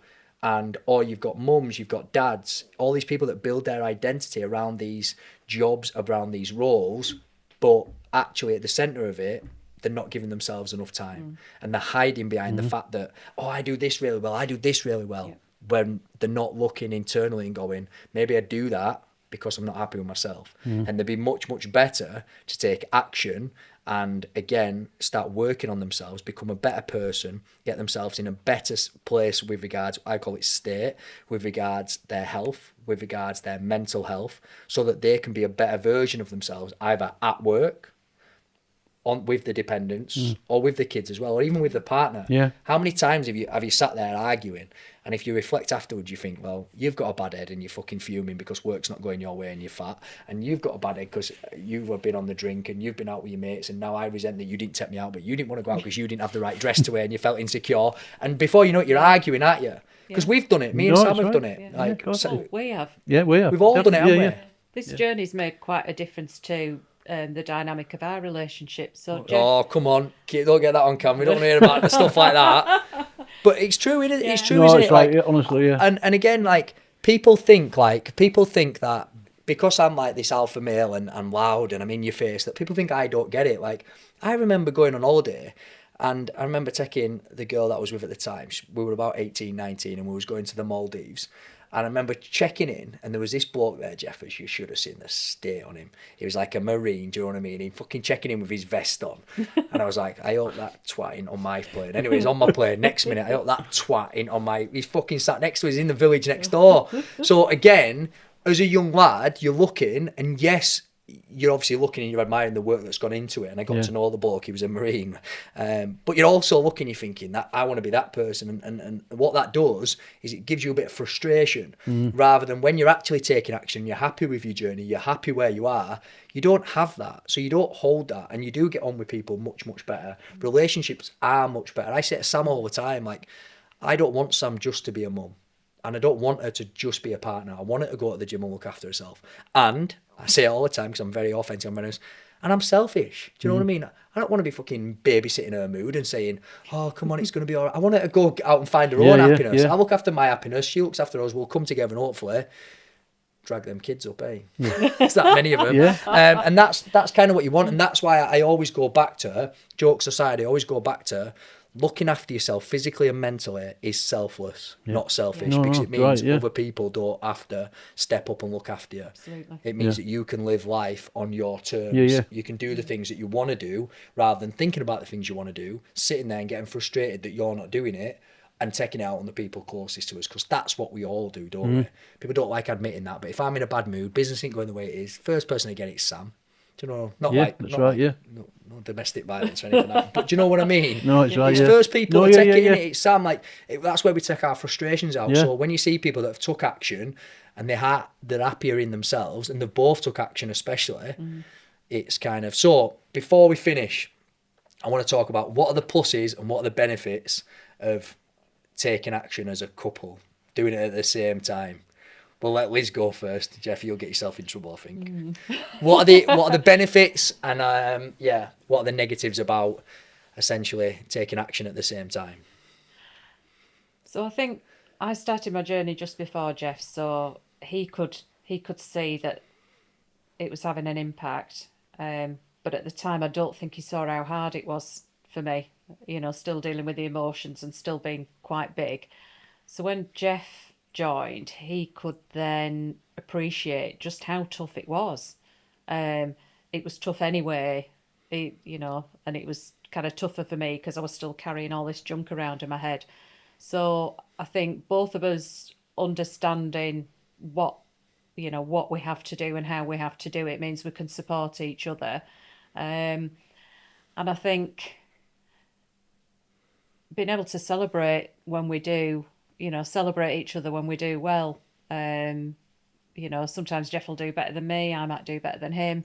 [SPEAKER 1] Or you've got mums, you've got dads, all these people that build their identity around these jobs, around these roles, but actually at the centre of it, they're not giving themselves enough time. And they're hiding behind the fact that, oh, I do this really well, I do this really well, when they're not looking internally and going, maybe I do that because I'm not happy with myself. And they'd be much, much better to take action and again start working on themselves, become a better person, get themselves in a better place with regards, I call it state, with regards their health, with regards their mental health, so that they can be a better version of themselves either at work, with the dependents, or with the kids as well, or even with the partner.
[SPEAKER 2] Yeah.
[SPEAKER 1] How many times have you sat there arguing, and if you reflect afterwards, you think, well, you've got a bad head and you're fucking fuming because work's not going your way and you're fat, and you've got a bad head because you've been on the drink and you've been out with your mates, and now I resent that you didn't take me out, but you didn't want to go out because you didn't have the right dress to wear and you felt insecure, and before you know it, you're arguing, aren't you? Because we've done it. Me and Sam have done it.
[SPEAKER 3] Yeah. We have.
[SPEAKER 2] Yeah, we have.
[SPEAKER 1] We've all done it, haven't we?
[SPEAKER 3] This journey's made quite a difference to the dynamic of our relationship. So,
[SPEAKER 1] oh, come on. Don't get that on camera. We don't want to hear about the stuff like that. But it's true, isn't it? Yeah. It's true, isn't it?
[SPEAKER 2] Like, honestly, yeah.
[SPEAKER 1] And again, like, people think that because I'm like this alpha male and I'm loud and I'm in your face, that people think I don't get it. Like, I remember going on holiday, and I remember taking the girl that I was with at the time. We were about 18, 19, and we was going to the Maldives. And I remember checking in, and there was this bloke there, Jeff, as you should have seen the state on him. He was like a Marine, do you know what I mean? He fucking checking in with his vest on. And I was like, I hope that twat ain't on my plane. Anyway, he's on my plane. Next minute, I hope that twat ain't on my... He's fucking sat next to us in the village next door. So again, as a young lad, you're looking, and yes, you're obviously looking and you're admiring the work that's gone into it. And I got to know the bloke, he was a Marine. But you're also looking, you're thinking that I want to be that person. And what that does is it gives you a bit of frustration rather than when you're actually taking action, you're happy with your journey, you're happy where you are. You don't have that. So you don't hold that, and you do get on with people much, much better. Relationships are much better. I say to Sam all the time, like, I don't want Sam just to be a mum. And I don't want her to just be a partner. I want her to go to the gym and look after herself. And I say it all the time because I'm very authentic, I'm very honest, and I'm selfish. Do you know what I mean? I don't want to be fucking babysitting her mood and saying, oh, come on, it's going to be all right. I want her to go out and find her own happiness. I look after my happiness. She looks after us. We'll come together and hopefully drag them kids up, eh? It's that many of them. And that's kind of what you want. And that's why I always go back to her, jokes aside, I always go back to her. Looking after yourself physically and mentally is selfless, not selfish, because it means other people don't have to step up and look after you.
[SPEAKER 3] Absolutely.
[SPEAKER 1] It means that you can live life on your terms. You can do the things that you want to do rather than thinking about the things you want to do, sitting there and getting frustrated that you're not doing it and taking it out on the people closest to us, because that's what we all do, don't we? People don't like admitting that, but if I'm in a bad mood, business ain't going the way it is, first person to get it is Sam. Do you know? No domestic violence or anything like that. But do you know what I mean?
[SPEAKER 2] No, it's right.
[SPEAKER 1] It's first people to take it in. It's Sam. Like that's where we take our frustrations out. So when you see people that have took action and they're happier in themselves, and they've both took action, especially, it's kind of. So before we finish, I want to talk about what are the pluses and what are the benefits of taking action as a couple, doing it at the same time. We'll let Liz go first. Jeff, you'll get yourself in trouble, I think. What are the benefits and what are the negatives about essentially taking action at the same time?
[SPEAKER 3] So I think I started my journey just before Jeff, so he could see that it was having an impact. But at the time, I don't think he saw how hard it was for me. You know, still dealing with the emotions and still being quite big. So when Jeff joined, he could then appreciate just how tough it was. It was tough anyway, and it was kind of tougher for me because I was still carrying all this junk around in my head. So I think both of us understanding what we have to do and how we have to do it means we can support each other. And I think being able to celebrate when we do, celebrate each other when we do well. Sometimes Jeff will do better than me. I might do better than him.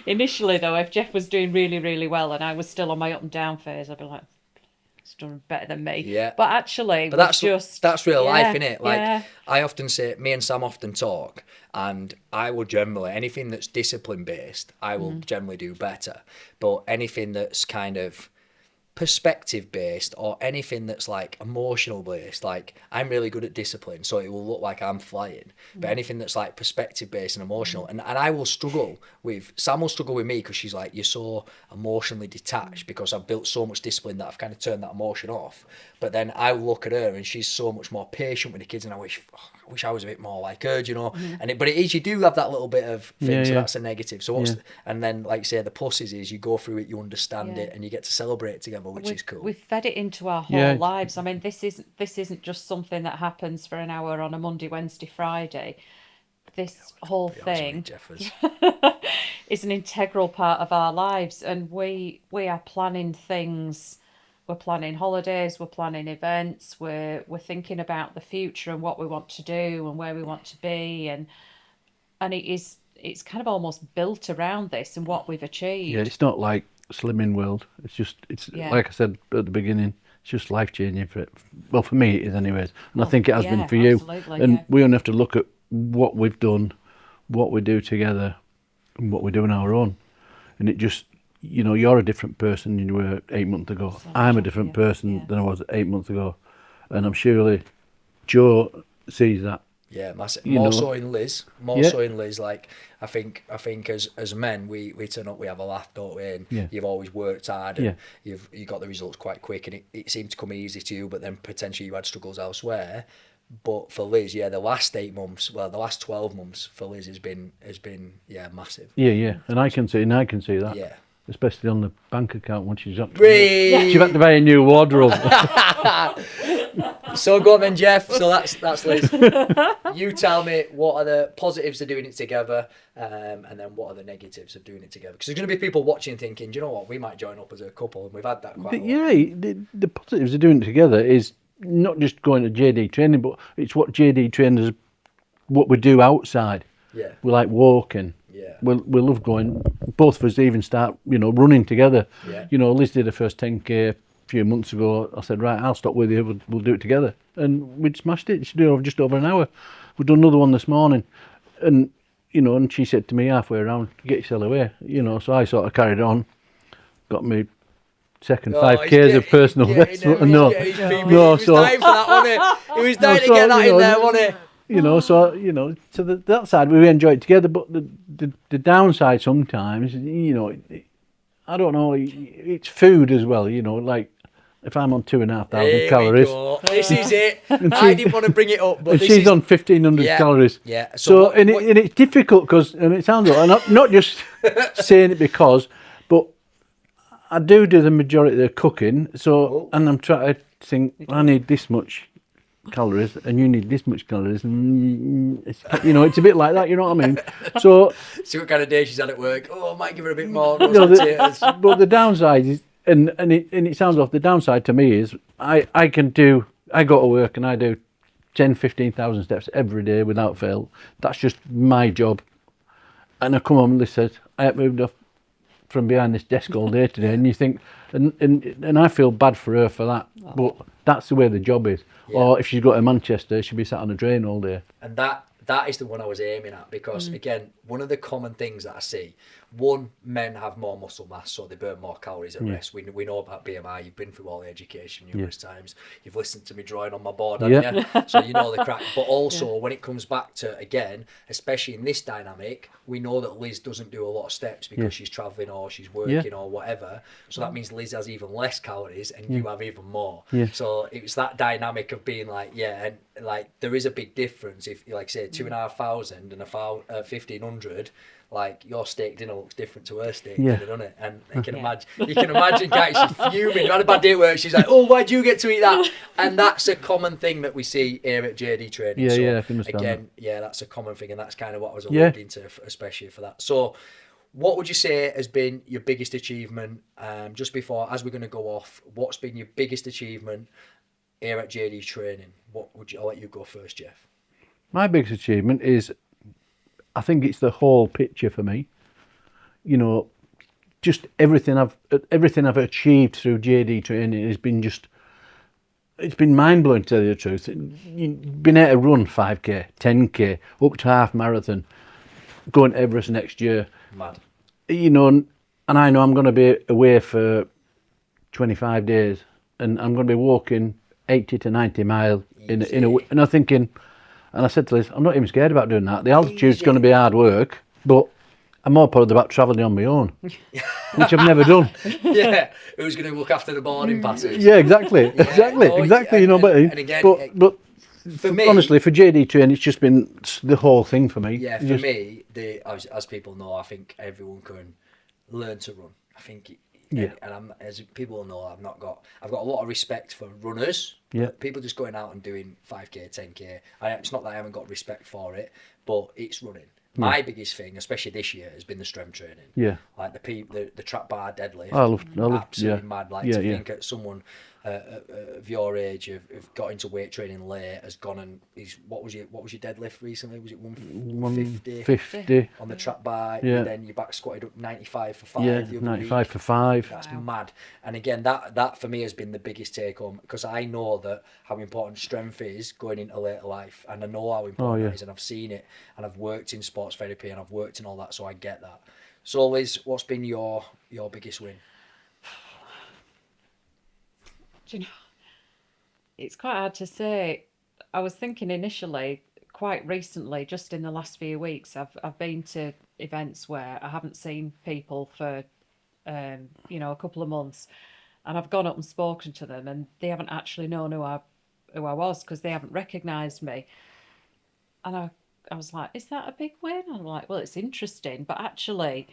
[SPEAKER 3] Initially, though, if Jeff was doing really, really well and I was still on my up and down phase, I'd be like, he's done better than me. Yeah. But actually, that's
[SPEAKER 1] real life, isn't it? Like I often say, me and Sam often talk, and I will generally, anything that's discipline based, I will generally do better. But anything that's kind of perspective based or anything that's like emotional based, like I'm really good at discipline, so it will look like I'm flying. But anything that's like perspective based and emotional, and I will struggle with, Sam will struggle with me because she's like, you're so emotionally detached, because I've built so much discipline that I've kind of turned that emotion off. But then I look at her and she's so much more patient with the kids, and I wish I was a bit more like her, but it is, you do have that little bit of thing, so that's a negative. So and then like say the pluses is you go through it, you understand it, and you get to celebrate it together, which is cool.
[SPEAKER 3] We've fed it into our whole lives. I mean, this isn't just something that happens for an hour on a Monday, Wednesday, Friday. This whole thing is an integral part of our lives, and we are planning things. We're planning holidays, we're planning events, we're thinking about the future and what we want to do and where we want to be, and it's kind of almost built around this and what we've achieved.
[SPEAKER 2] Yeah, it's not like Slimming World. It's like I said at the beginning, it's just life changing for it. Well, for me it is anyways, and I think it has been for you. And we only have to look at what we've done, what we do together, and what we do on our own, and it just, you're a different person than you were 8 months ago. I'm a different person than I was 8 months ago, and I'm surely Joe sees that.
[SPEAKER 1] Yeah, massive. More so in Liz. Like I think as men we turn up, we have a laugh, don't we? And you've always worked hard, and you got the results quite quick, and it seemed to come easy to you. But then potentially you had struggles elsewhere. But for Liz, the last 8 months, the last 12 months for Liz has been massive.
[SPEAKER 2] Yeah, and I can see that. Yeah. Especially on the bank account when she's had to buy a new wardrobe.
[SPEAKER 1] So go on then, Jeff. So that's Liz. You tell me what are the positives of doing it together, and then what are the negatives of doing it together? Because there's going to be people watching thinking, do you know what, we might join up as a couple, and we've had that quite a lot.
[SPEAKER 2] Yeah, the positives of doing it together is not just going to JD training, but it's what JD trainers, what we do outside.
[SPEAKER 1] Yeah.
[SPEAKER 2] We like walking.
[SPEAKER 1] Yeah.
[SPEAKER 2] We love going. Both of us even start, running together.
[SPEAKER 1] Yeah.
[SPEAKER 2] Liz did the first 10K a few months ago. I said, right, I'll stop with you. We'll do it together, and we'd smashed it. She did over just over an hour. We've done another one this morning, and and she said to me halfway around, "Get yourself away," So I sort of carried on, got me second 5Ks of personal best.
[SPEAKER 1] He was dying for that, wasn't he? He was dying to get that in there, wasn't he?
[SPEAKER 2] So that side we enjoy it together, but the downside sometimes, I don't know, it's food as well, like if I'm on 2,500 calories.
[SPEAKER 1] This is it. I didn't want to bring it up, but
[SPEAKER 2] and she's on 1,500 calories.
[SPEAKER 1] Yeah.
[SPEAKER 2] So and it's difficult because, and it sounds like, I'm not just saying it because, but I do the majority of the cooking. So, and I'm trying to think, I need this much calories and you need this much calories, and it's a bit like that, you know what I mean? So
[SPEAKER 1] see what kind of day she's had at work. I might give her a bit more.
[SPEAKER 2] but the downside is, and it sounds off, the downside to me is I go to work and I do 10,000-15,000 steps every day without fail. That's just my job. And I come home and Liz says, I haven't moved off from behind this desk all day today, and you think, and I feel bad for her for that, but that's the way the job is. Yeah. Or if she's got to Manchester, she'll be sat on a drain all day.
[SPEAKER 1] And that is the one I was aiming at, because again, one of the common things that I see, one, men have more muscle mass, so they burn more calories at rest. We know about BMI. You've been through all the education numerous times. You've listened to me drawing on my board, haven't you? So you know the crack. But also, when it comes back to, again, especially in this dynamic, we know that Liz doesn't do a lot of steps because she's travelling or she's working or whatever. So that means Liz has even less calories and you have even more.
[SPEAKER 2] Yeah.
[SPEAKER 1] So it's that dynamic of being like, and like there is a big difference if, like say, 2,500 and 1,500. Like your steak dinner looks different to her steak dinner, doesn't it? And you can imagine, guys, she's fuming. You had a bad day at work. She's like, "Oh, why'd you get to eat that?" And that's a common thing that we see here at JD Training.
[SPEAKER 2] I can understand
[SPEAKER 1] again, that's a common thing, and that's kind of what I was alluding to, especially for that. So, what would you say has been your biggest achievement? Just before, as we're going to go off, what's been your biggest achievement here at JD Training? I'll let you go first, Jeff.
[SPEAKER 2] My biggest achievement is, I think it's the whole picture for me. Just everything I've achieved through JD Training has been it's been mind blowing, to tell you the truth. Been able to run 5K, 10K, up to half marathon, going to Everest next year.
[SPEAKER 1] Mad.
[SPEAKER 2] And I know I'm going to be away for 25 days, and I'm going to be walking 80 to 90 miles in a week. And I'm thinking. And I said to Liz, I'm not even scared about doing that. The altitude's going to be hard work, but I'm more bothered about travelling on my own, which I've never done.
[SPEAKER 1] Who's going to look after the boarding passes?
[SPEAKER 2] Yeah, exactly. Exactly.
[SPEAKER 1] And again,
[SPEAKER 2] but
[SPEAKER 1] for me,
[SPEAKER 2] honestly, for JD Training, it's just been the whole thing for me.
[SPEAKER 1] Yeah, for me, as people know, I think everyone can learn to run. I think. And as people will know, I've got a lot of respect for runners.
[SPEAKER 2] Yeah.
[SPEAKER 1] People just going out and doing 5K, 10K. It's not that I haven't got respect for it, but it's running. My biggest thing, especially this year, has been the strength training.
[SPEAKER 2] Yeah.
[SPEAKER 1] Like the trap bar deadlift.
[SPEAKER 2] I love
[SPEAKER 1] absolutely mad. Like to think that someone of your age have got into weight training late, has gone and what was your deadlift recently? Was it 150?
[SPEAKER 2] 150
[SPEAKER 1] on the trap bar.
[SPEAKER 2] Yeah.
[SPEAKER 1] And then you back squatted up 95 for 5.
[SPEAKER 2] Yeah,
[SPEAKER 1] the other
[SPEAKER 2] 95
[SPEAKER 1] week.
[SPEAKER 2] for 5.
[SPEAKER 1] That's mad. And again, that for me has been the biggest take home, because I know that how important strength is going into later life, and I know how important it is, and I've seen it, and I've worked in sports therapy and I've worked in all that, so I get that. So Liz, what's been your biggest win?
[SPEAKER 3] Do you know, it's quite hard to say. I was thinking initially, quite recently, just in the last few weeks, I've been to events where I haven't seen people for a couple of months, and I've gone up and spoken to them, and they haven't actually known who I was, because they haven't recognised me. And I was like, is that a big win? I'm like, well, it's interesting, but actually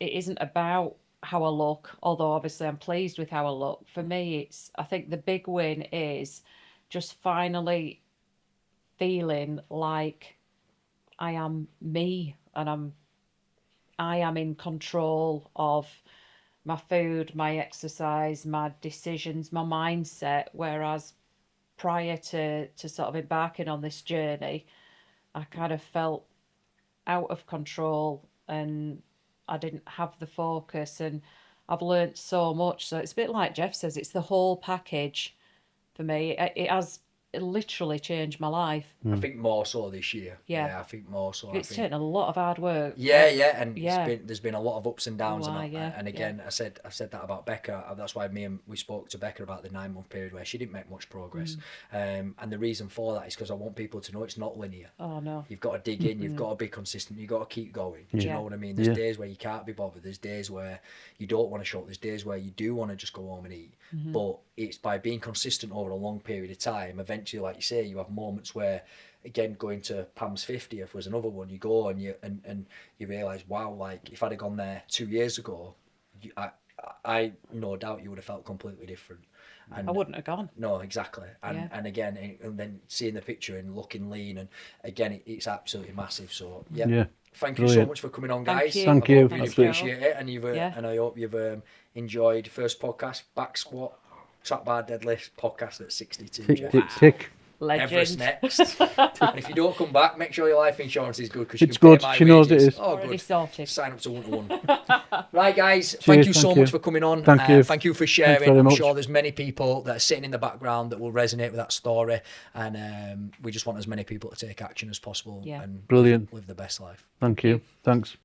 [SPEAKER 3] it isn't about how I look, although obviously I'm pleased with how I look. For me, I think the big win is just finally feeling like I am me, and I am in control of my food, my exercise, my decisions, my mindset. Whereas prior to sort of embarking on this journey, I kind of felt out of control, and I didn't have the focus, and I've learnt so much. So it's a bit like Jeff says, it's the whole package for me. It has literally changed my life.
[SPEAKER 1] I think more so this year.
[SPEAKER 3] Yeah.
[SPEAKER 1] I think more so.
[SPEAKER 3] It's
[SPEAKER 1] I think.
[SPEAKER 3] taken a lot of hard work.
[SPEAKER 1] Yeah, and
[SPEAKER 3] Yeah.
[SPEAKER 1] there's been a lot of ups and downs,
[SPEAKER 3] Oh, yeah,
[SPEAKER 1] and again, I've said that about Becca. That's why we spoke to Becca about the 9 month period where she didn't make much progress, and the reason for that is because I want people to know it's not linear.
[SPEAKER 3] Oh no.
[SPEAKER 1] You've got to dig in. You've got to be consistent. You've got to keep going. Do you
[SPEAKER 3] Yeah.
[SPEAKER 1] know what I mean? There's
[SPEAKER 2] Yeah.
[SPEAKER 1] days where you can't be bothered. There's days where you don't want to show up. There's days where you do want to just go home and eat. But it's by being consistent over a long period of time. Eventually, like you say, you have moments where, again, going to Pam's 50th was another one. You go and you realise, wow, like if I'd have gone there 2 years ago, I no doubt you would have felt completely different. And
[SPEAKER 3] I wouldn't have gone.
[SPEAKER 1] no, exactly. And
[SPEAKER 3] Yeah.
[SPEAKER 1] and again, and then seeing the picture and looking lean, and again, it's absolutely massive. So yeah,
[SPEAKER 2] Yeah.
[SPEAKER 1] thank you so
[SPEAKER 2] Brilliant.
[SPEAKER 1] much for coming on,
[SPEAKER 3] Thank
[SPEAKER 1] guys.
[SPEAKER 3] you.
[SPEAKER 2] Thank
[SPEAKER 1] I
[SPEAKER 2] you.
[SPEAKER 1] hope you
[SPEAKER 2] Absolutely.
[SPEAKER 1] appreciate it, and
[SPEAKER 3] Yeah.
[SPEAKER 1] and I hope you've enjoyed first podcast, back squat, trap bar deadlift podcast at 62.
[SPEAKER 2] Tick,
[SPEAKER 1] Jeff.
[SPEAKER 2] tick, tick.
[SPEAKER 1] Everest
[SPEAKER 3] Legend.
[SPEAKER 1] next. And if you don't come back, make sure your life insurance is good because you
[SPEAKER 2] It's
[SPEAKER 1] can
[SPEAKER 2] good.
[SPEAKER 1] pay my
[SPEAKER 2] She knows it
[SPEAKER 1] wages.
[SPEAKER 2] is.
[SPEAKER 1] Oh,
[SPEAKER 3] Already
[SPEAKER 1] good.
[SPEAKER 3] sorted.
[SPEAKER 1] Sign up to 1-to-1. Right, guys. Thank you so
[SPEAKER 2] thank
[SPEAKER 1] much
[SPEAKER 2] you.
[SPEAKER 1] for coming on.
[SPEAKER 2] Thank you.
[SPEAKER 1] Thank you for
[SPEAKER 2] Thanks
[SPEAKER 1] sharing.
[SPEAKER 2] very
[SPEAKER 1] I'm
[SPEAKER 2] much.
[SPEAKER 1] sure there's many people that are sitting in the background that will resonate with that story, and we just want as many people to take action as possible
[SPEAKER 3] Yeah.
[SPEAKER 1] and
[SPEAKER 2] Brilliant.
[SPEAKER 1] live the best life.
[SPEAKER 2] Thank you. Thanks.